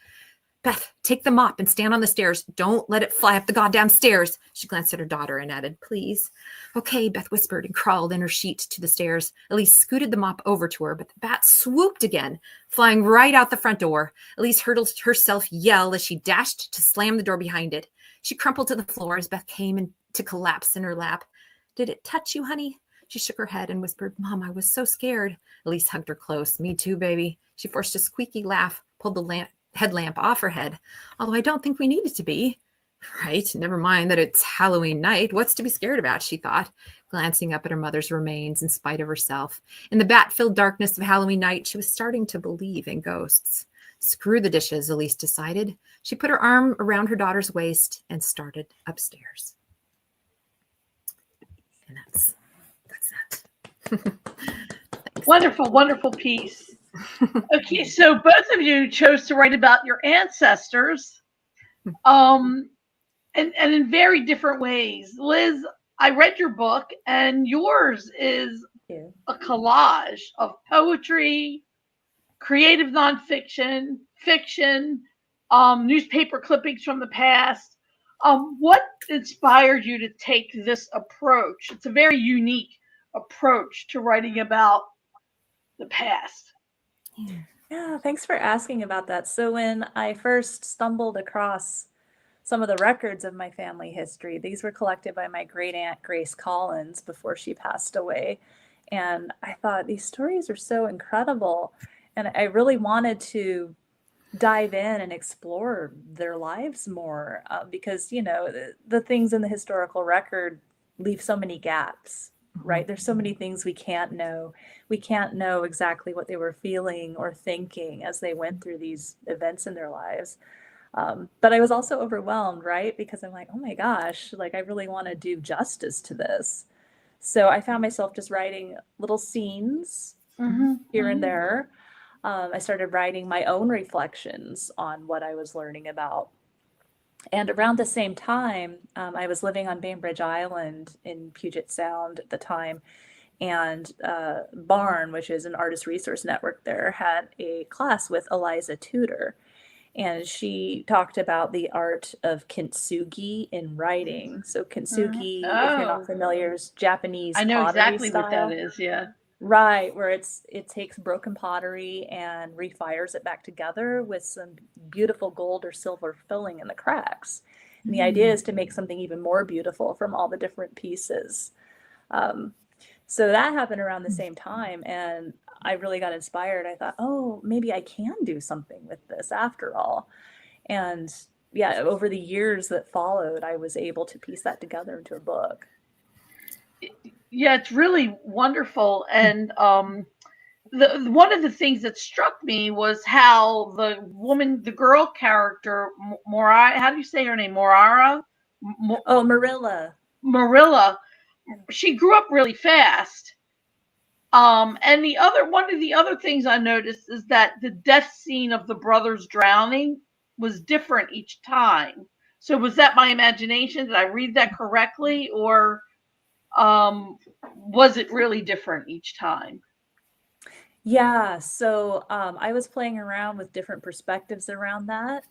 Beth, take the mop and stand on the stairs. Don't let it fly up the goddamn stairs. She glanced at her daughter and added, please. Okay, Beth whispered and crawled in her sheet to the stairs. Elise scooted the mop over to her, but the bat swooped again, flying right out the front door. Elise heard herself yell as she dashed to slam the door behind it. She crumpled to the floor as Beth came in to collapse in her lap. Did it touch you, honey? She shook her head and whispered, Mom, I was so scared. Elise hugged her close. Me too, baby. She forced a squeaky laugh, pulled the headlamp off her head, although I don't think we needed to be. Right, never mind that it's Halloween night. What's to be scared about, she thought, glancing up at her mother's remains in spite of herself. In the bat-filled darkness of Halloween night, she was starting to believe in ghosts. Screw the dishes, Elise decided. She put her arm around her daughter's waist and started upstairs. And that's that. Wonderful, wonderful piece. Okay, so both of you chose to write about your ancestors, and in very different ways. Liz, I read your book, and yours is a collage of poetry, creative nonfiction, fiction, newspaper clippings from the past. What inspired you to take this approach? It's a very unique approach to writing about the past. Yeah, thanks for asking about that. So when I first stumbled across some of the records of my family history, these were collected by my great aunt Grace Collins before she passed away. And I thought these stories are so incredible. And I really wanted to dive in and explore their lives more because, you know, the things in the historical record leave so many gaps. Right? There's so many things we can't know. We can't know exactly what they were feeling or thinking as they went through these events in their lives. But I was also overwhelmed, right? Because I'm like, oh my gosh, like I really want to do justice to this. So I found myself just writing little scenes here and there. I started writing my own reflections on what I was learning about. And around the same time, I was living on Bainbridge Island in Puget Sound at the time. And Barn, which is an artist resource network there, had a class with Eliza Tudor. And she talked about the art of kintsugi in writing. So kintsugi, if you're not familiar, is Japanese I know pottery exactly style. what that is, yeah. Right, where it takes broken pottery and refires it back together with some beautiful gold or silver filling in the cracks. And the idea is to make something even more beautiful from all the different pieces. So that happened around the same time, and I really got inspired. I thought, oh, maybe I can do something with this after all. And yeah, over the years that followed, I was able to piece that together into a book. Yeah, it's really wonderful. And one of the things that struck me was how the girl character, Morara, how do you say her name? Morara? Marilla. Marilla, she grew up really fast. And one of the other things I noticed is that the death scene of the brothers drowning was different each time. So was that my imagination? Did I read that correctly, or was it really different each time? Yeah, so I was playing around with different perspectives around that.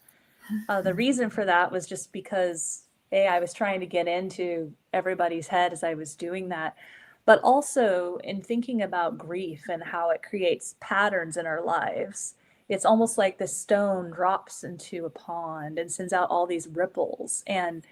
The reason for that was just because, I was trying to get into everybody's head as I was doing that, but also in thinking about grief and how it creates patterns in our lives. It's almost like the stone drops into a pond and sends out all these ripples, and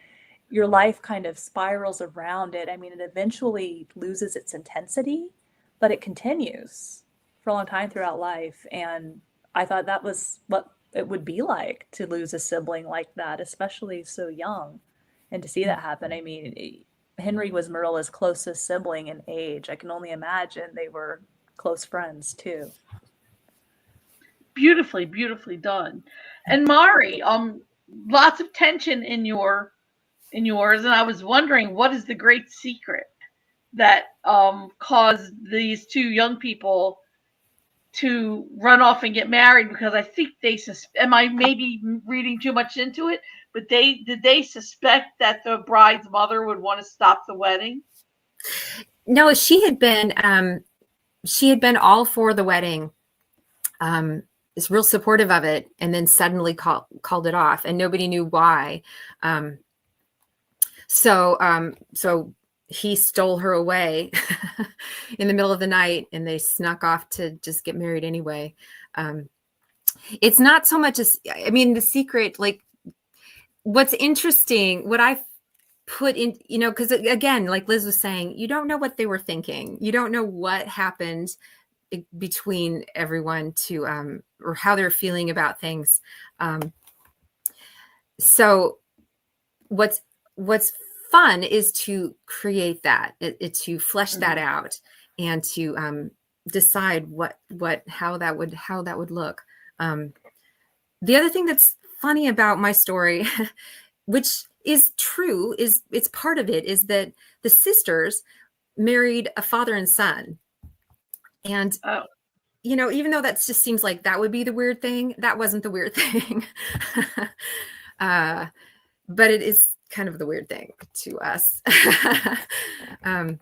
your life kind of spirals around it. I mean, it eventually loses its intensity, but it continues for a long time throughout life. And I thought that was what it would be like to lose a sibling like that, especially so young. And to see that happen, I mean, Henry was Marilla's closest sibling in age. I can only imagine they were close friends too. Beautifully, beautifully done. And Mari, lots of tension in yours, and I was wondering what is the great secret that caused these two young people to run off and get married? Because I think am I maybe reading too much into it, but they suspect that the bride's mother would want to stop the wedding? No, she had been all for the wedding. Is real supportive of it, and then suddenly called it off, and nobody knew why. So he stole her away in the middle of the night, and they snuck off to just get married anyway. It's not so much as, I mean, the secret, like what's interesting, what I've put in, because again, like Liz was saying, you don't know what they were thinking. You don't know what happened between everyone to or how they're feeling about things. So what's fun is to create that, to flesh that out, and to decide how that would look. The other thing that's funny about my story, which is true, is it's part of it, is that the sisters married a father and son. And, even though that just seems like that would be the weird thing, that wasn't the weird thing. But it is kind of the weird thing to us. And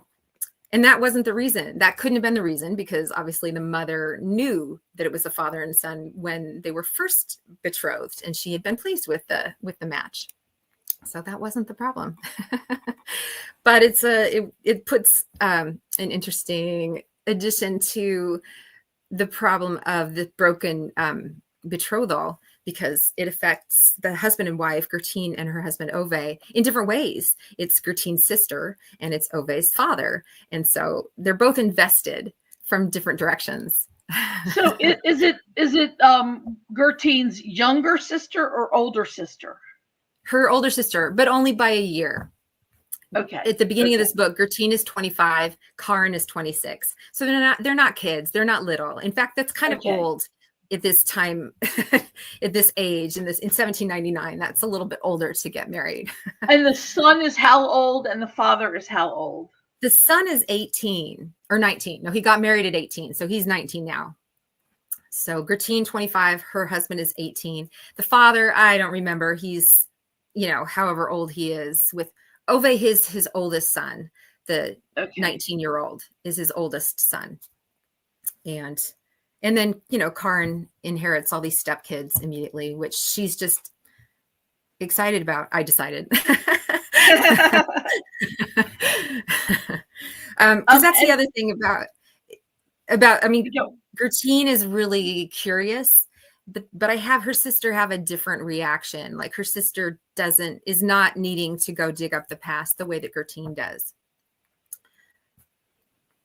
that wasn't the reason. That couldn't have been the reason, because obviously the mother knew that it was a father and son when they were first betrothed, and she had been pleased with the match. So that wasn't the problem. But it puts an interesting addition to the problem of the broken betrothal, because it affects the husband and wife, Gertine and her husband Ove, in different ways. It's Gertine's sister and it's Ove's father. And so they're both invested from different directions. So is it Gertine's younger sister or older sister? Her older sister, but only by a year. Okay. At the beginning of this book, Gertine is 25, Karin is 26. So they're not kids. They're not little. In fact, that's kind of old at this time, at this age, in 1799. That's a little bit older to get married. And the son is how old, and the father is how old? The son is 18 or 19. No, he got married at 18. So he's 19 now. So Gertine, 25, her husband is 18. The father, I don't remember. He's, however old he is. With Ove, his oldest son, the 19-year-old is his oldest son. And then, Karin inherits all these stepkids immediately, which she's just excited about. I decided. Because that's the other thing about, I mean, Gertine is really curious, but I have her sister have a different reaction. Like her sister is not needing to go dig up the past the way that Gertine does.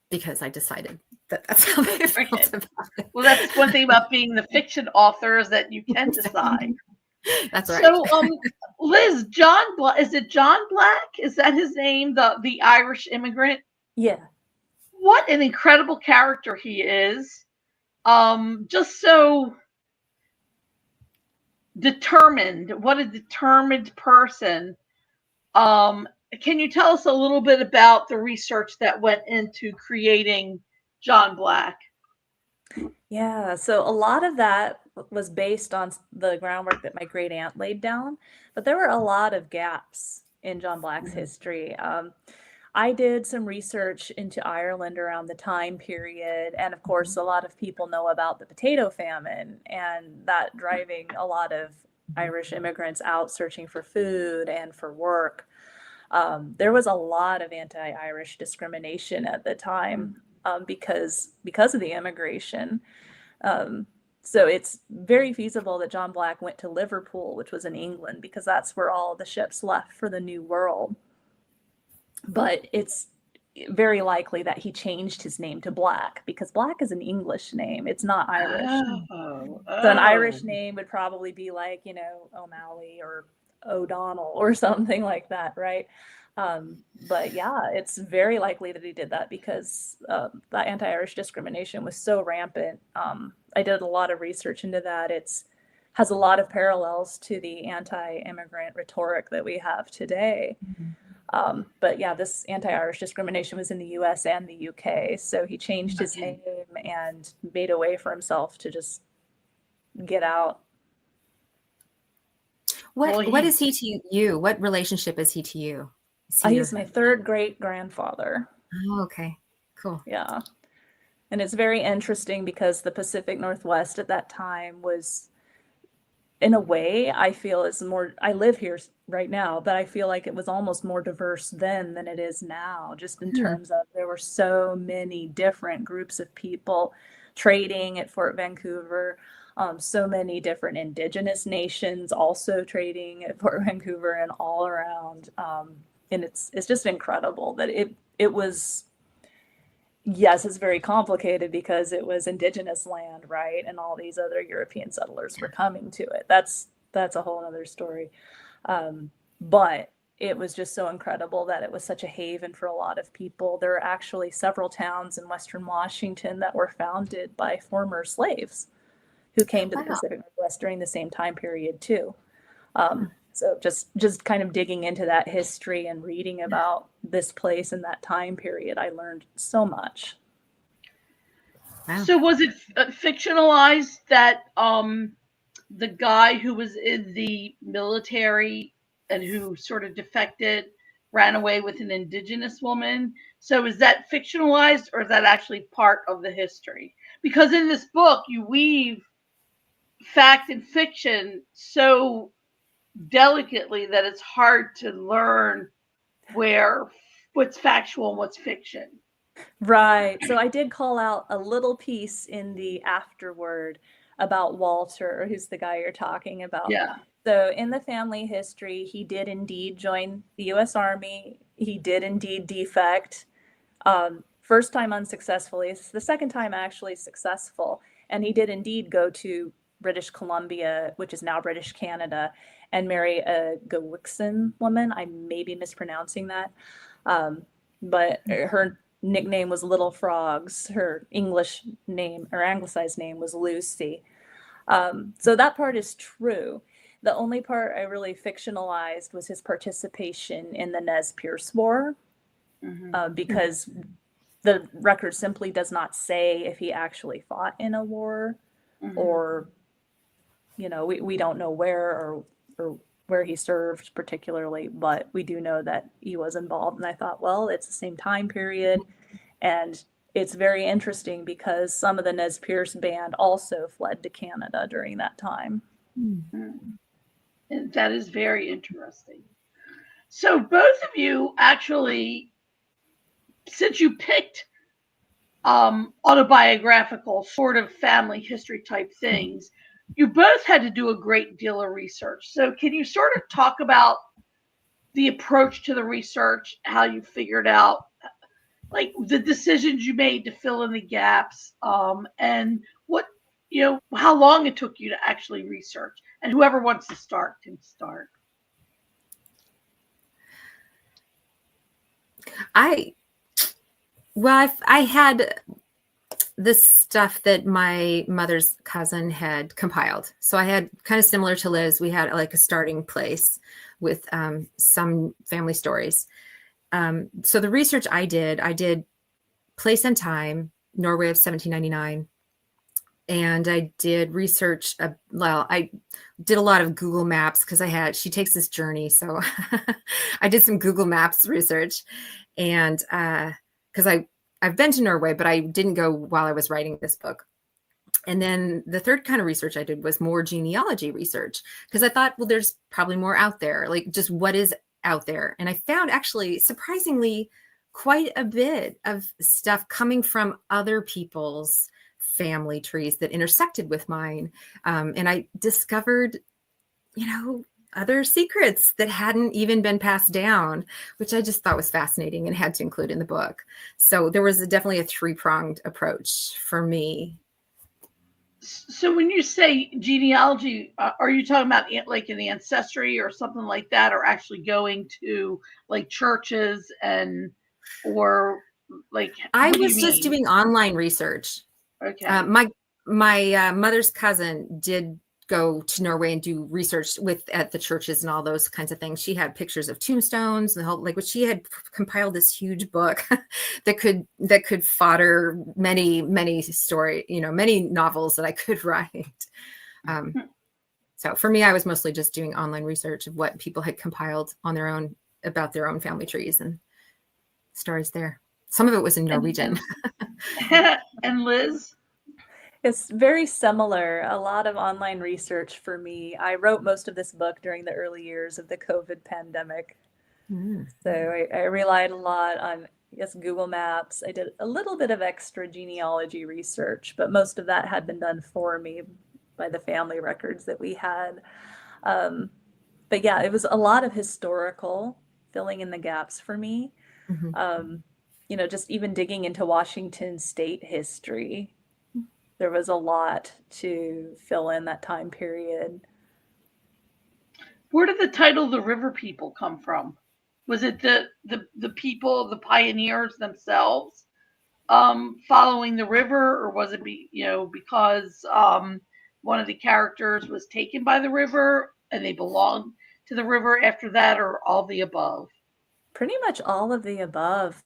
Because I decided that's how they felt about it. Well, that's one thing about being the fiction author, is that you can decide. That's right. So, Liz, is it John Black? Is that his name? The Irish immigrant? Yeah. What an incredible character he is. Just so determined. What a determined person. Can you tell us a little bit about the research that went into creating John Black? Yeah, so a lot of that was based on the groundwork that my great aunt laid down, but there were a lot of gaps in John Black's history. I did some research into Ireland around the time period, and of course, a lot of people know about the potato famine and that driving a lot of Irish immigrants out searching for food and for work. There was a lot of anti-Irish discrimination at the time because of the immigration. So it's very feasible that John Black went to Liverpool, which was in England, because that's where all the ships left for the New World. But it's very likely that he changed his name to Black, because Black is an English name. It's not Irish. So an Irish name would probably be like, O'Malley or O'Donnell or something like that, right? But yeah, it's very likely that he did that because the anti-Irish discrimination was so rampant. I did a lot of research into that. It's has a lot of parallels to the anti-immigrant rhetoric that we have today. But yeah, this anti-Irish discrimination was in the US and the UK. So he changed his name and made a way for himself to just get out. What is he to you? What relationship is he to you? He's my third great grandfather. Oh, okay. Cool. Yeah. And it's very interesting because the Pacific Northwest at that time was, in a way, I feel is more, I live here right now, but I feel like it was almost more diverse then than it is now, just in terms of there were so many different groups of people trading at Fort Vancouver. So many different indigenous nations also trading at Fort Vancouver and all around. And it's just incredible that it was, yes, it's very complicated because it was indigenous land, right? And all these other European settlers were coming to it. That's a whole other story. But it was just so incredible that it was such a haven for a lot of people. There are actually several towns in Western Washington that were founded by former slaves who came to the Pacific Northwest during the same time period too. So just kind of digging into that history and reading about this place in that time period, I learned so much. Wow. So was it fictionalized that the guy who was in the military and who sort of defected ran away with an indigenous woman? So is that fictionalized or is that actually part of the history? Because in this book, you weave fact and fiction so delicately that it's hard to learn what's factual and what's fiction. Right. So I did call out a little piece in the afterword about Walter, who's the guy you're talking about. Yeah. So in the family history, he did indeed join the U.S. Army. He did indeed defect. First time unsuccessfully. It's the second time actually successful. And he did indeed go to British Columbia, which is now British Canada, and marry a Womxn woman. I may be mispronouncing that. But her nickname was Little Frogs. Her English name or anglicized name was Lucy. So that part is true. The only part I really fictionalized was his participation in the Nez Perce War, because the record simply does not say if he actually fought in a war, or, you know, we don't know where or where he served particularly, but we do know that he was involved. And I thought, well, it's the same time period. And it's very interesting because some of the Nez Perce band also fled to Canada during that time. And that is very interesting. So both of you actually, since you picked autobiographical sort of family history type things, you both had to do a great deal of research. So can you sort of talk about the approach to the research, how you figured out like the decisions you made to fill in the gaps, and what, you know, how long it took you to actually research? And whoever wants to start can start. I had this stuff that my mother's cousin had compiled. So I had kind of similar to Liz. We had like a starting place with some family stories. So the research I did place and time, Norway of 1799. And I did research, I did a lot of Google Maps because she takes this journey. So I did some Google Maps research, and because I've been to Norway, but I didn't go while I was writing this book. And then the third kind of research I did was more genealogy research, because I thought, well, there's probably more out there, like just what is out there. And I found actually surprisingly quite a bit of stuff coming from other people's family trees that intersected with mine. And I discovered, other secrets that hadn't even been passed down, which I just thought was fascinating and had to include in the book. So there was definitely a three-pronged approach for me. So when you say genealogy, are you talking about like an ancestry or something like that, or actually going to like churches and or like I what do you was just mean? doing online research. Okay. My mother's cousin did go to Norway and do research at the churches and all those kinds of things. She had pictures of tombstones and the whole, like, what she had compiled this huge book that could fodder many story, many novels that I could write. So for me, I was mostly just doing online research of what people had compiled on their own about their own family trees and stories there. Some of it was in Norwegian. And Liz? It's very similar. A lot of online research for me. I wrote most of this book during the early years of the COVID pandemic. So I relied a lot on, yes, Google Maps. I did a little bit of extra genealogy research, but most of that had been done for me by the family records that we had. But yeah, it was a lot of historical, filling in the gaps for me. Just even digging into Washington state history, there was a lot to fill in that time period. Where did the title "The River People" come from? Was it the people, the pioneers themselves, following the river, or was it because one of the characters was taken by the river and they belonged to the river after that, or all the above? Pretty much all of the above.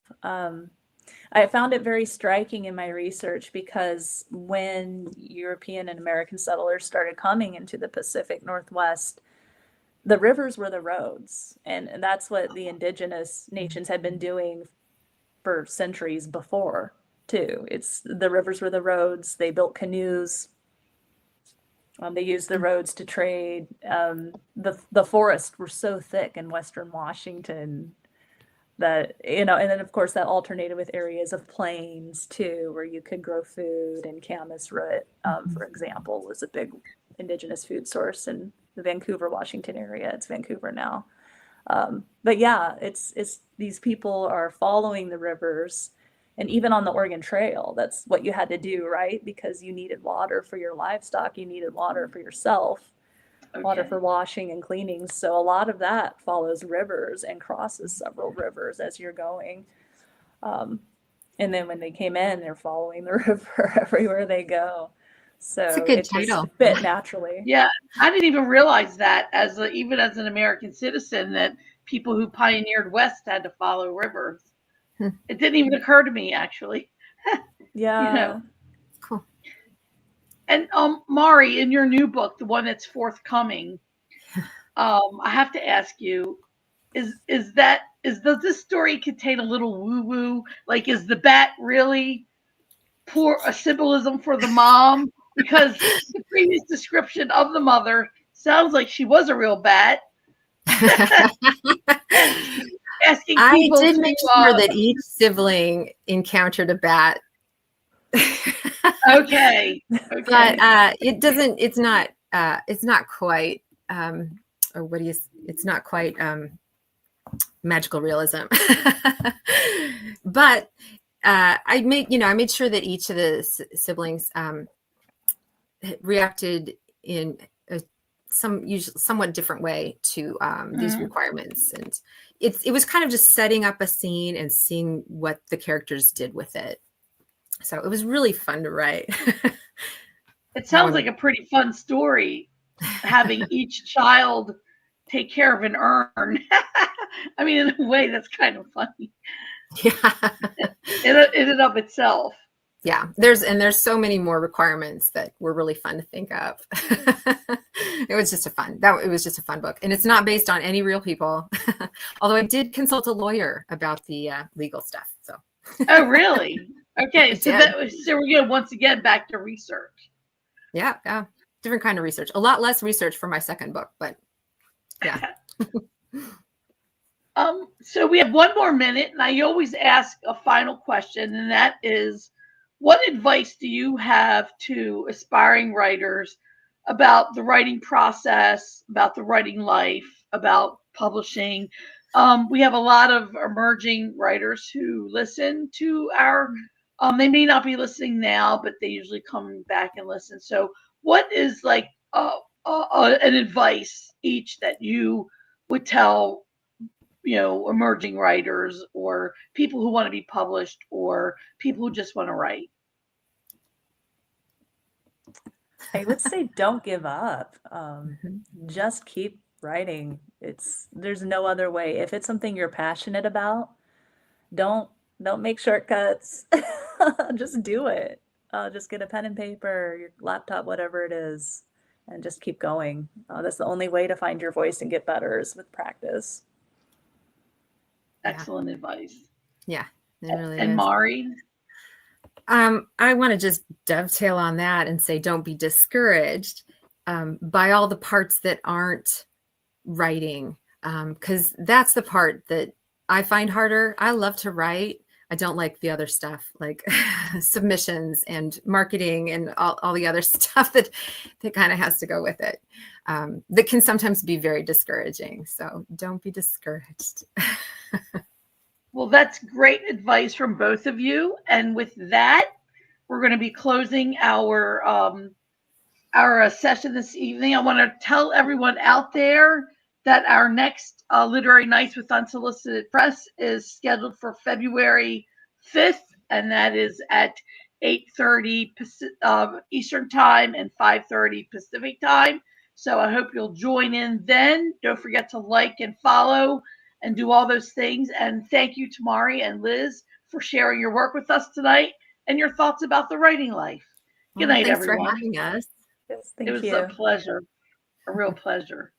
I found it very striking in my research because when European and American settlers started coming into the Pacific Northwest, the rivers were the roads. And that's what the indigenous nations had been doing for centuries before, too. It's the rivers were the roads. They built canoes. They used the roads to trade. The forests were so thick in Western Washington that, and then of course that alternated with areas of plains too, where you could grow food. And camas root, for example, was a big indigenous food source in the Vancouver, Washington area. It's Vancouver now. But yeah, it's these people are following the rivers. And even on the Oregon Trail, that's what you had to do, right? Because you needed water for your livestock, you needed water for yourself, water for washing and cleaning. So a lot of that follows rivers and crosses several rivers as you're going. And then when they came in, they're following the river everywhere they go. It's a So good it just title. fit naturally. Yeah, I didn't even realize that even as an American citizen that people who pioneered West had to follow rivers. It didn't even occur to me actually. you know. Yeah. Cool. And Mari, in your new book, the one that's forthcoming, I have to ask you, does this story contain a little woo woo? Like, is the bat really poor a symbolism for the mom? Because the previous description of the mother sounds like she was a real bat. Asking I people did to make sure that each sibling encountered a bat. okay. But it's not quite or what do you it's not quite magical realism. But I made sure that each of the siblings reacted in a somewhat different way to these requirements, and it was kind of just setting up a scene and seeing what the characters did with it. So it was really fun to write. It sounds like a pretty fun story, having each child take care of an urn. I mean, in a way, that's kind of funny. Yeah. In and of itself. Yeah, there's so many more requirements that were really fun to think of. It was just a fun book, and it's not based on any real people. Although I did consult a lawyer about the legal stuff. So. Oh, really? Okay, so we're going once again back to research. Yeah, different kind of research. A lot less research for my second book, but yeah. So we have one more minute, and I always ask a final question, and that is, what advice do you have to aspiring writers about the writing process, about the writing life, about publishing? We have a lot of emerging writers who listen to our They may not be listening now, but they usually come back and listen. So, what is like an advice each that you would tell, emerging writers or people who want to be published or people who just want to write? I would say don't give up. Mhm. Just keep writing. There's no other way. If it's something you're passionate about, don't don't make shortcuts. Just do it. Just get a pen and paper, your laptop, whatever it is, and just keep going. That's the only way to find your voice and get better is with practice. Yeah. Excellent advice. Yeah, it really And is. Mari? I want to just dovetail on that and say, don't be discouraged by all the parts that aren't writing, because that's the part that I find harder. I love to write. I don't like the other stuff like submissions and marketing and all the other stuff that kind of has to go with it. That can sometimes be very discouraging. So don't be discouraged. Well, that's great advice from both of you. And with that, we're going to be closing our session this evening. I want to tell everyone out there that our next Literary Nights with Unsolicited Press is scheduled for February 5th, and that is at 8:30 Eastern Time and 5:30 Pacific Time. So I hope you'll join in then. Don't forget to like and follow and do all those things. And thank you to Mari and Liz for sharing your work with us tonight and your thoughts about the writing life. Good Well, night, thanks for everyone. having us. Yes, It thank was a you. pleasure, a real pleasure.